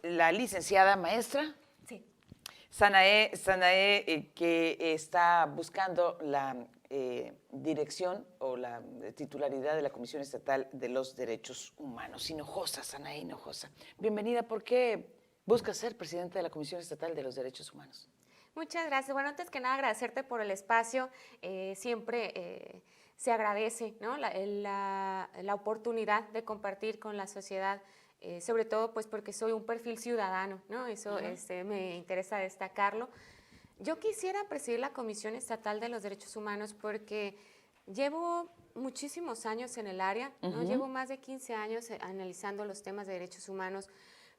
la licenciada maestra Sí. Sanae, que está buscando la dirección o la titularidad de la Comisión Estatal de los Derechos Humanos. Hinojosa, Sanae Hinojosa. Bienvenida. ¿Por qué buscas ser presidenta de la Comisión Estatal de los Derechos Humanos? Muchas gracias. Bueno, antes que nada agradecerte por el espacio. Siempre se agradece, ¿no? la oportunidad de compartir con la sociedad, sobre todo pues porque soy un perfil ciudadano, ¿no? Eso me interesa destacarlo. Yo quisiera presidir la Comisión Estatal de los Derechos Humanos porque llevo muchísimos años en el área, ¿no? Llevo más de 15 años analizando los temas de derechos humanos.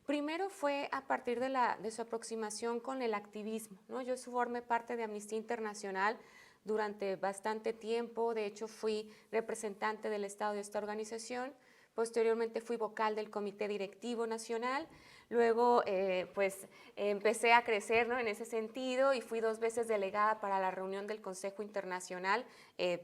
Primero fue a partir de su aproximación con el activismo, ¿no? Yo formé parte de Amnistía Internacional durante bastante tiempo. De hecho fui representante del Estado de esta organización. Posteriormente fui vocal del Comité Directivo Nacional. Luego empecé a crecer, ¿no? En ese sentido, y fui 2 veces delegada para la reunión del Consejo Internacional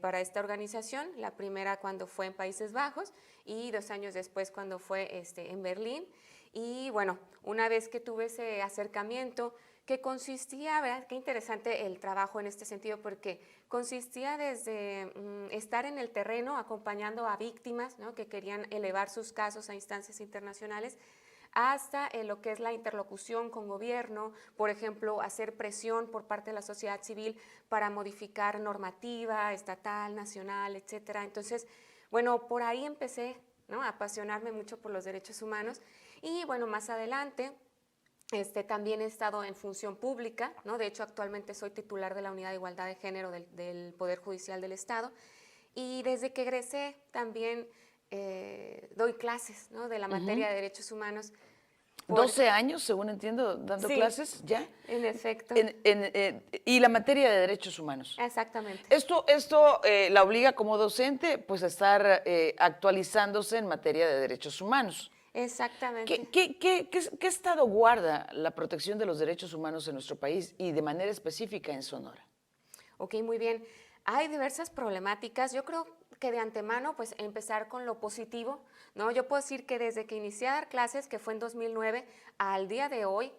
para esta organización. La primera cuando fue en Países Bajos y 2 años después cuando fue en Berlín. Y bueno, una vez que tuve ese acercamiento, que consistía, ¿verdad? Qué interesante el trabajo en este sentido, porque consistía desde estar en el terreno acompañando a víctimas, ¿no? Que querían elevar sus casos a instancias internacionales, hasta lo que es la interlocución con gobierno, por ejemplo, hacer presión por parte de la sociedad civil para modificar normativa estatal, nacional, etcétera. Entonces, bueno, por ahí empecé, ¿no? A apasionarme mucho por los derechos humanos. Y bueno, más adelante también he estado en función pública, ¿no? De hecho, actualmente soy titular de la Unidad de Igualdad de Género del Poder Judicial del Estado. Y desde que egresé también doy clases, ¿no? De la materia de derechos humanos. 12 años, según entiendo, dando Sí, clases, ¿ya? En efecto. Y la materia de derechos humanos. Exactamente. Esto la obliga como docente pues a estar actualizándose en materia de derechos humanos. Exactamente. ¿Qué estado guarda la protección de los derechos humanos en nuestro país y de manera específica en Sonora? Ok, muy bien. Hay diversas problemáticas. Yo creo que de antemano, pues empezar con lo positivo, ¿no? Yo puedo decir que desde que inicié a dar clases, que fue en 2009, al día de hoy,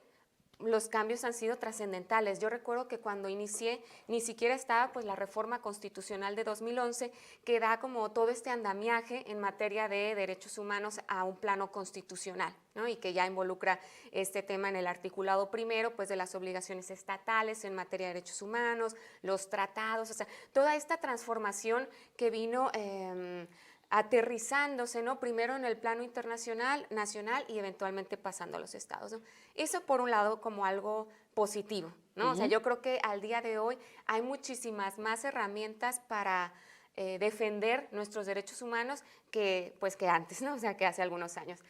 los cambios han sido trascendentales. Yo recuerdo que cuando inicié ni siquiera estaba pues la reforma constitucional de 2011 que da como todo este andamiaje en materia de derechos humanos a un plano constitucional, ¿no? Y que ya involucra este tema en el articulado primero pues de las obligaciones estatales en materia de derechos humanos, los tratados, o sea, toda esta transformación que vino aterrizándose, ¿no? Primero en el plano internacional, nacional y eventualmente pasando a los estados, ¿no? Eso por un lado como algo positivo, ¿no? O sea, yo creo que al día de hoy hay muchísimas más herramientas para defender nuestros derechos humanos que antes, ¿no? O sea, que hace algunos años.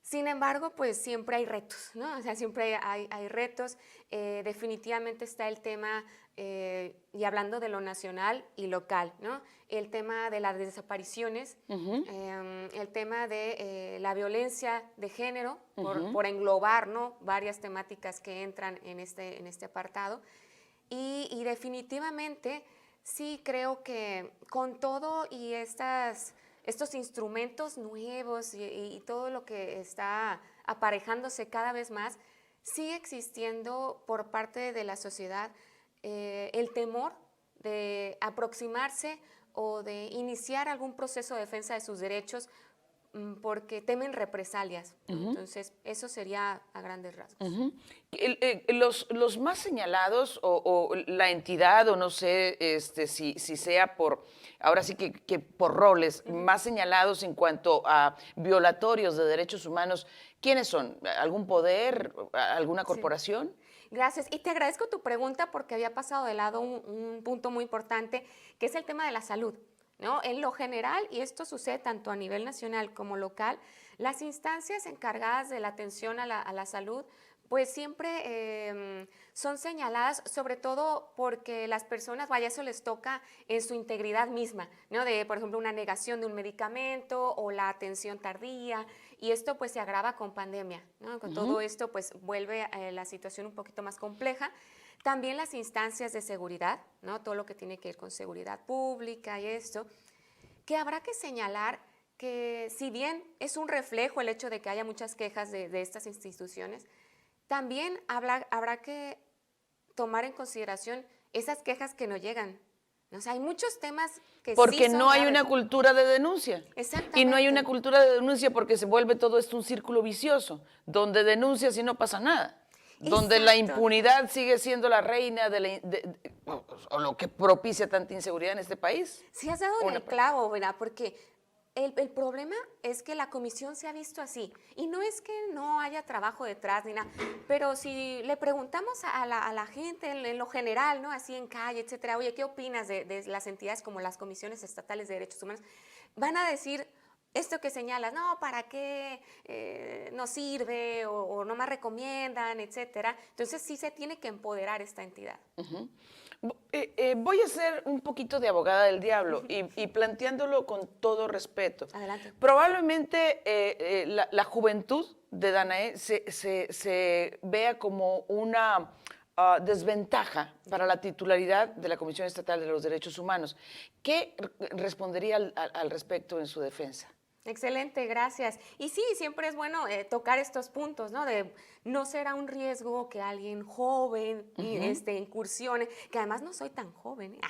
Sin embargo, pues siempre hay retos, ¿no? O sea, siempre hay retos. Definitivamente está el tema, y hablando de lo nacional y local, ¿no? El tema de las desapariciones, el tema de la violencia de género, por englobar, ¿no? Varias temáticas que entran en este apartado. Y definitivamente sí creo que con todo y estos instrumentos nuevos y todo lo que está aparejándose cada vez más, sigue existiendo por parte de la sociedad el temor de aproximarse o de iniciar algún proceso de defensa de sus derechos porque temen represalias. Entonces, eso sería a grandes rasgos. Los más señalados o la entidad, o no sé si sea por, ahora sí que por roles, más señalados en cuanto a violatorios de derechos humanos, ¿quiénes son? ¿Algún poder? ¿Alguna corporación? Sí. Gracias. Y te agradezco tu pregunta porque había pasado de lado un punto muy importante, que es el tema de la salud, ¿no? En lo general, y esto sucede tanto a nivel nacional como local, las instancias encargadas de la atención a la salud pues siempre son señaladas, sobre todo porque las personas, vaya, eso les toca en su integridad misma, ¿no? De, por ejemplo, una negación de un medicamento o la atención tardía, y esto pues se agrava con pandemia, ¿no? Con todo esto pues vuelve la situación un poquito más compleja. También las instancias de seguridad, ¿no? Todo lo que tiene que ver con seguridad pública y esto, que habrá que señalar que si bien es un reflejo el hecho de que haya muchas quejas de estas instituciones, también habrá que tomar en consideración esas quejas que no llegan. O sea, hay muchos temas que Porque sí son no hay graves. una cultura de denuncia. Exactamente. Y no hay una cultura de denuncia porque se vuelve todo esto un círculo vicioso, donde denuncias y no pasa nada. Donde la Exacto. impunidad sigue siendo la reina o lo que propicia tanta inseguridad en este país. Sí has dado en el clavo, ¿verdad? Porque el problema es que la comisión se ha visto así. Y no es que no haya trabajo detrás ni nada, pero si le preguntamos a la gente en lo general, ¿no? Así en calle, etcétera, oye, ¿qué opinas de las entidades como las comisiones estatales de derechos humanos? Van a decir esto que señalas, no, ¿para qué no sirve o no más recomiendan, etcétera? Entonces sí se tiene que empoderar esta entidad. Voy a ser un poquito de abogada del diablo y planteándolo con todo respeto. Adelante. Probablemente la juventud de Danae se vea como una desventaja para la titularidad de la Comisión Estatal de los Derechos Humanos. ¿Qué respondería al respecto en su defensa? Excelente, gracias. Y sí, siempre es bueno tocar estos puntos, ¿no? De no será un riesgo que alguien joven incursione, que además no soy tan joven,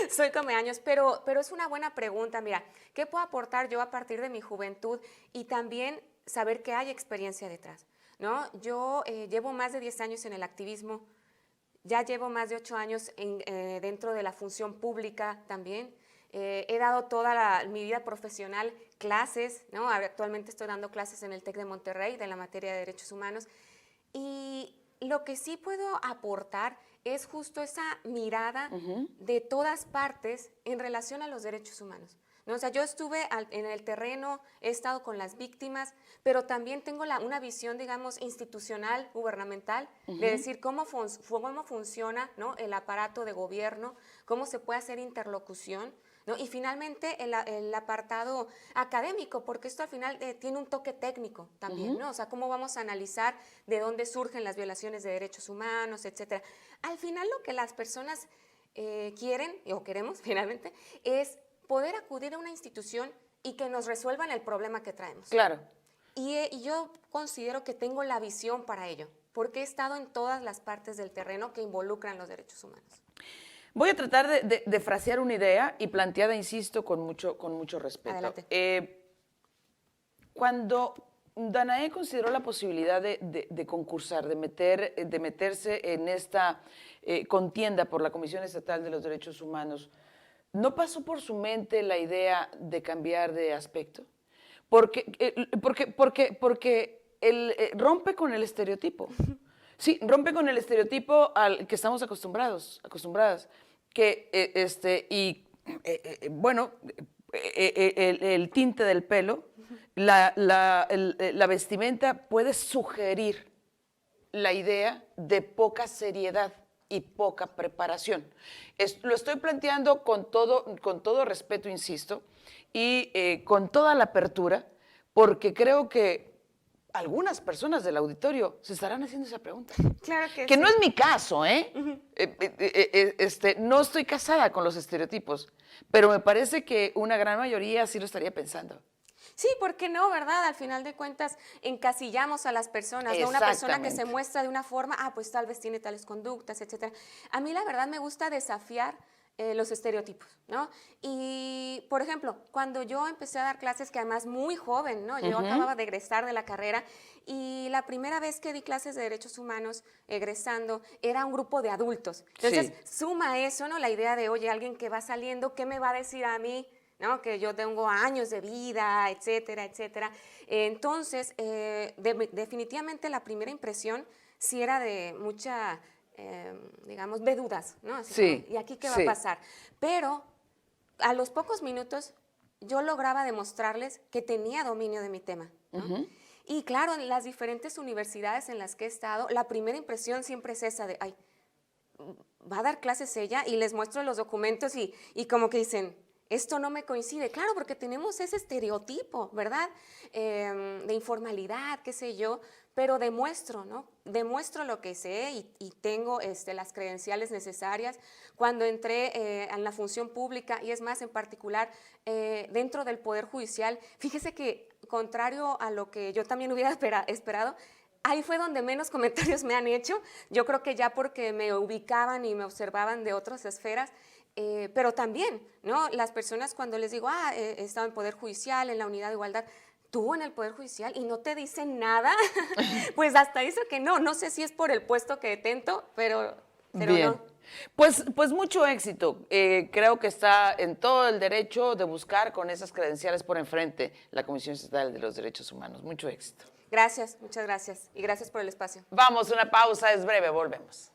soy como años, pero es una buena pregunta. Mira, ¿qué puedo aportar yo a partir de mi juventud y también saber que hay experiencia detrás, ¿no? Yo llevo más de 10 años en el activismo, ya llevo más de 8 años dentro de la función pública también. He dado toda mi vida profesional clases, ¿no? Actualmente estoy dando clases en el TEC de Monterrey de la materia de derechos humanos y lo que sí puedo aportar es justo esa mirada de todas partes en relación a los derechos humanos, ¿no? O sea, yo estuve en el terreno, he estado con las víctimas, pero también tengo una visión, digamos, institucional, gubernamental, de decir cómo funciona, ¿no? El aparato de gobierno, cómo se puede hacer interlocución, ¿no? Y finalmente el apartado académico, porque esto al final tiene un toque técnico también, ¿no? O sea, cómo vamos a analizar de dónde surgen las violaciones de derechos humanos, etcétera. Al final lo que las personas quieren, o queremos finalmente, es poder acudir a una institución y que nos resuelvan el problema que traemos. Claro. Y yo considero que tengo la visión para ello, porque he estado en todas las partes del terreno que involucran los derechos humanos. Voy a tratar de frasear una idea y planteada, insisto, con mucho respeto. Adelante. Cuando Danae consideró la posibilidad de concursar, de meterse en esta contienda por la Comisión Estatal de los Derechos Humanos, ¿no pasó por su mente la idea de cambiar de aspecto? Porque rompe con el estereotipo. Sí, rompe con el estereotipo al que estamos acostumbradas, que bueno, el tinte del pelo, la vestimenta puede sugerir la idea de poca seriedad y poca preparación. Lo estoy planteando con todo respeto, insisto, y con toda la apertura, porque creo que algunas personas del auditorio se estarán haciendo esa pregunta. Claro que Que sí. no es mi caso, ¿eh? No estoy casada con los estereotipos, pero me parece que una gran mayoría sí lo estaría pensando. Sí, ¿por qué no, verdad? Al final de cuentas encasillamos a las personas, ¿no? Una persona que se muestra de una forma, pues tal vez tiene tales conductas, etcétera. A mí la verdad me gusta desafiar los estereotipos, ¿no? Y, por ejemplo, cuando yo empecé a dar clases, que además muy joven, ¿no? Yo acababa de egresar de la carrera y la primera vez que di clases de derechos humanos egresando era un grupo de adultos. Entonces, suma eso, ¿no? La idea de, oye, alguien que va saliendo, ¿qué me va a decir a mí? ¿No? Que yo tengo años de vida, etcétera, etcétera. Entonces, definitivamente la primera impresión sí era de mucha, digamos, de dudas, ¿no? Así como, ¿y aquí qué va a pasar? Pero a los pocos minutos yo lograba demostrarles que tenía dominio de mi tema, ¿no? Y claro, en las diferentes universidades en las que he estado, la primera impresión siempre es esa de, ay, va a dar clases ella, y les muestro los documentos y como que dicen, esto no me coincide. Claro, porque tenemos ese estereotipo, ¿verdad? De informalidad, qué sé yo, pero demuestro, ¿no? Demuestro lo que sé y tengo las credenciales necesarias. Cuando entré en la función pública, y es más, en particular, dentro del Poder Judicial, fíjese que, contrario a lo que yo también hubiera esperado, ahí fue donde menos comentarios me han hecho. Yo creo que ya porque me ubicaban y me observaban de otras esferas, pero también, ¿no? Las personas cuando les digo, he estado en Poder Judicial, en la Unidad de Igualdad, tú en el Poder Judicial y no te dicen nada, pues hasta eso que no sé si es por el puesto que detento, pero Bien. no. Pues mucho éxito. Creo que está en todo el derecho de buscar con esas credenciales por enfrente la Comisión Estatal de los Derechos Humanos. Mucho éxito. Gracias, muchas gracias y gracias por el espacio. Vamos, una pausa, es breve, volvemos.